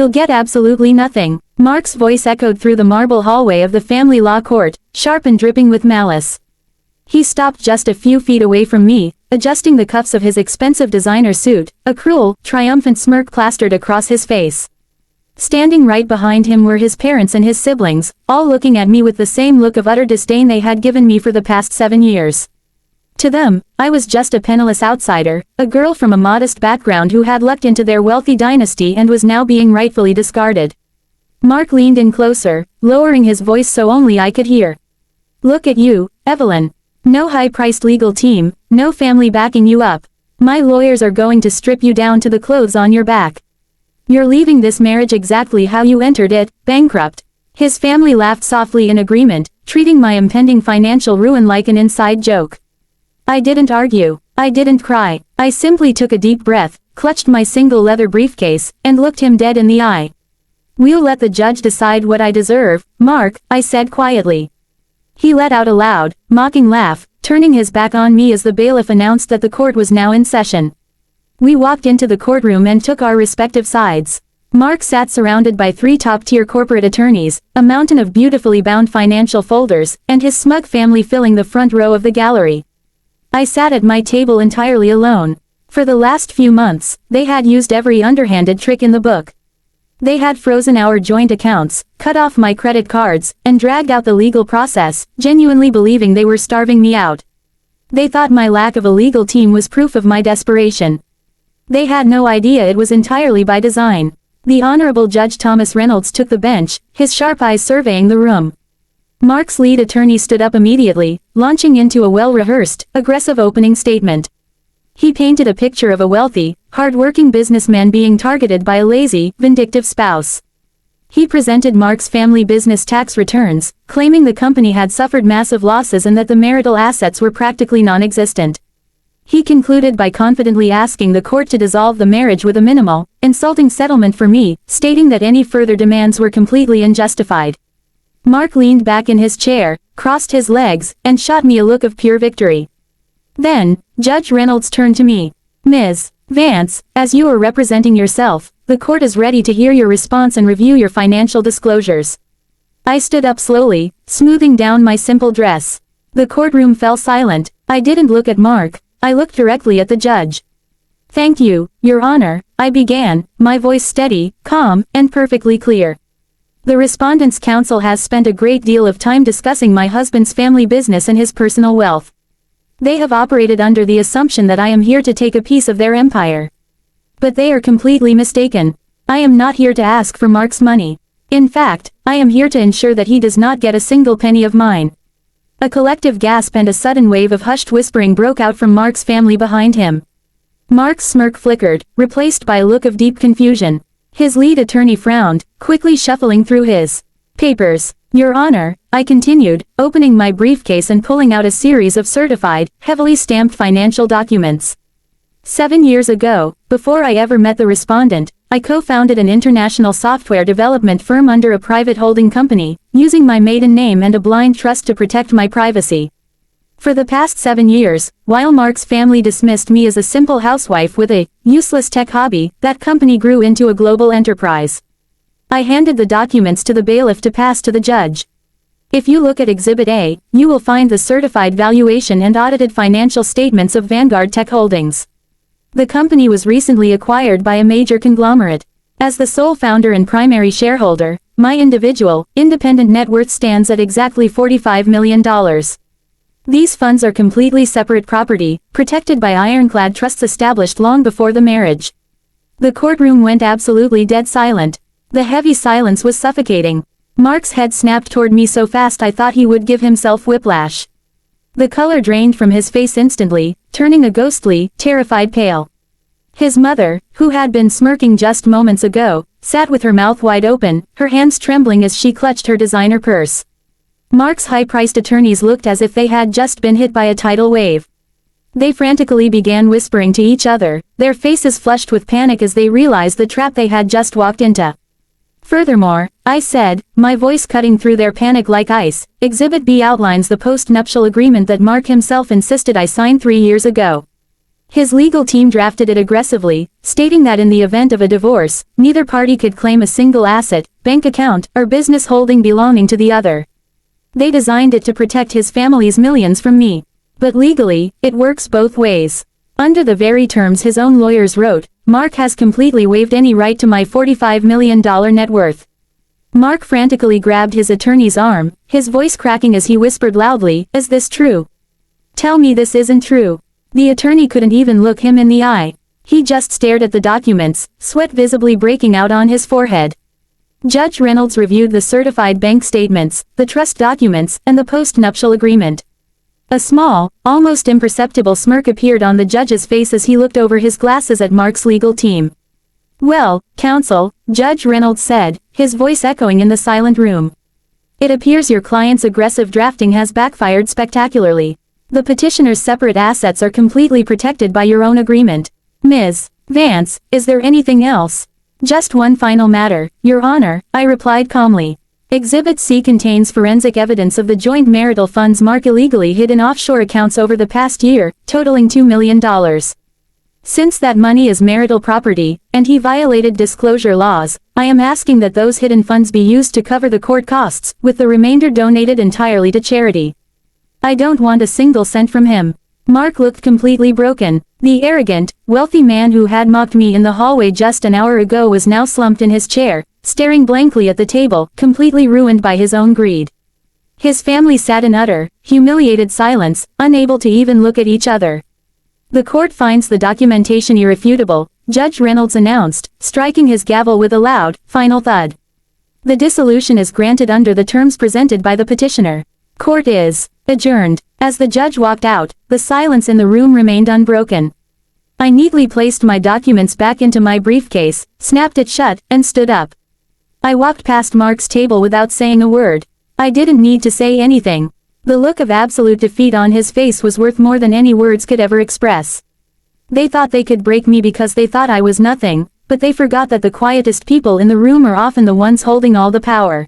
You'll get absolutely nothing. Mark's voice echoed through the marble hallway of the family law court, sharp and dripping with malice. He stopped just a few feet away from me, adjusting the cuffs of his expensive designer suit, a cruel, triumphant smirk plastered across his face. Standing right behind him were his parents and his siblings, all looking at me with the same look of utter disdain they had given me for the past 7 years. To them, I was just a penniless outsider, a girl from a modest background who had lucked into their wealthy dynasty and was now being rightfully discarded. Mark leaned in closer, lowering his voice so only I could hear. Look at you, Evelyn. No high-priced legal team, no family backing you up. My lawyers are going to strip you down to the clothes on your back. You're leaving this marriage exactly how you entered it, bankrupt. His family laughed softly in agreement, treating my impending financial ruin like an inside joke. I didn't argue. I didn't cry. I simply took a deep breath, clutched my single leather briefcase, and looked him dead in the eye. We'll let the judge decide what I deserve, Mark, I said quietly. He let out a loud, mocking laugh, turning his back on me as the bailiff announced that the court was now in session. We walked into the courtroom and took our respective sides. Mark sat surrounded by 3 top-tier corporate attorneys, a mountain of beautifully bound financial folders, and his smug family filling the front row of the gallery. I sat at my table entirely alone. For the last few months, they had used every underhanded trick in the book. They had frozen our joint accounts, cut off my credit cards, and dragged out the legal process, genuinely believing they were starving me out. They thought my lack of a legal team was proof of my desperation. They had no idea it was entirely by design. The Honorable Judge Thomas Reynolds took the bench, his sharp eyes surveying the room. Mark's lead attorney stood up immediately, launching into a well-rehearsed, aggressive opening statement. He painted a picture of a wealthy, hard-working businessman being targeted by a lazy, vindictive spouse. He presented Mark's family business tax returns, claiming the company had suffered massive losses and that the marital assets were practically non-existent. He concluded by confidently asking the court to dissolve the marriage with a minimal, insulting settlement for me, stating that any further demands were completely unjustified. Mark leaned back in his chair, crossed his legs, and shot me a look of pure victory. Then, Judge Reynolds turned to me. Ms. Vance, as you are representing yourself, the court is ready to hear your response and review your financial disclosures. I stood up slowly, smoothing down my simple dress. The courtroom fell silent. I didn't look at Mark. I looked directly at the judge. Thank you, Your Honor, I began, my voice steady, calm, and perfectly clear. The respondent's counsel has spent a great deal of time discussing my husband's family business and his personal wealth. They have operated under the assumption that I am here to take a piece of their empire. But they are completely mistaken. I am not here to ask for Mark's money. In fact, I am here to ensure that he does not get a single penny of mine. A collective gasp and a sudden wave of hushed whispering broke out from Mark's family behind him. Mark's smirk flickered, replaced by a look of deep confusion. His lead attorney frowned, quickly shuffling through his papers. Your Honor, I continued, opening my briefcase and pulling out a series of certified, heavily stamped financial documents. 7 years ago, before I ever met the respondent, I co-founded an international software development firm under a private holding company, using my maiden name and a blind trust to protect my privacy. For the past 7 years, while Mark's family dismissed me as a simple housewife with a useless tech hobby, that company grew into a global enterprise. I handed the documents to the bailiff to pass to the judge. If you look at Exhibit A, you will find the certified valuation and audited financial statements of Vanguard Tech Holdings. The company was recently acquired by a major conglomerate. As the sole founder and primary shareholder, my individual, independent net worth stands at exactly $45 million. These funds are completely separate property, protected by ironclad trusts established long before the marriage. The courtroom went absolutely dead silent. The heavy silence was suffocating. Mark's head snapped toward me so fast I thought he would give himself whiplash. The color drained from his face instantly, turning a ghostly, terrified pale. His mother, who had been smirking just moments ago, sat with her mouth wide open, her hands trembling as she clutched her designer purse. Mark's high-priced attorneys looked as if they had just been hit by a tidal wave. They frantically began whispering to each other, their faces flushed with panic as they realized the trap they had just walked into. Furthermore, I said, my voice cutting through their panic like ice, Exhibit B outlines the post-nuptial agreement that Mark himself insisted I sign 3 years ago. His legal team drafted it aggressively, stating that in the event of a divorce, neither party could claim a single asset, bank account, or business holding belonging to the other. They designed it to protect his family's millions from me. But legally, it works both ways. Under the very terms his own lawyers wrote, Mark has completely waived any right to my $45 million net worth. Mark frantically grabbed his attorney's arm, his voice cracking as he whispered loudly, "Is this true? Tell me this isn't true." The attorney couldn't even look him in the eye. He just stared at the documents, sweat visibly breaking out on his forehead. Judge Reynolds reviewed the certified bank statements, the trust documents, and the post-nuptial agreement. A small, almost imperceptible smirk appeared on the judge's face as he looked over his glasses at Mark's legal team. "Well, counsel," Judge Reynolds said, his voice echoing in the silent room. "It appears your client's aggressive drafting has backfired spectacularly. The petitioner's separate assets are completely protected by your own agreement. Ms. Vance, is there anything else?" "Just one final matter, Your Honor," I replied calmly. "Exhibit C contains forensic evidence of the joint marital funds Mark illegally hid in offshore accounts over the past year, totaling $2 million. Since that money is marital property, and he violated disclosure laws, I am asking that those hidden funds be used to cover the court costs, with the remainder donated entirely to charity. I don't want a single cent from him." Mark looked completely broken. The arrogant, wealthy man who had mocked me in the hallway just an hour ago was now slumped in his chair, staring blankly at the table, completely ruined by his own greed. His family sat in utter, humiliated silence, unable to even look at each other. "The court finds the documentation irrefutable," Judge Reynolds announced, striking his gavel with a loud, final thud. "The dissolution is granted under the terms presented by the petitioner. Court is adjourned." As the judge walked out, the silence in the room remained unbroken. I neatly placed my documents back into my briefcase, snapped it shut, and stood up. I walked past Mark's table without saying a word. I didn't need to say anything. The look of absolute defeat on his face was worth more than any words could ever express. They thought they could break me because they thought I was nothing, but they forgot that the quietest people in the room are often the ones holding all the power.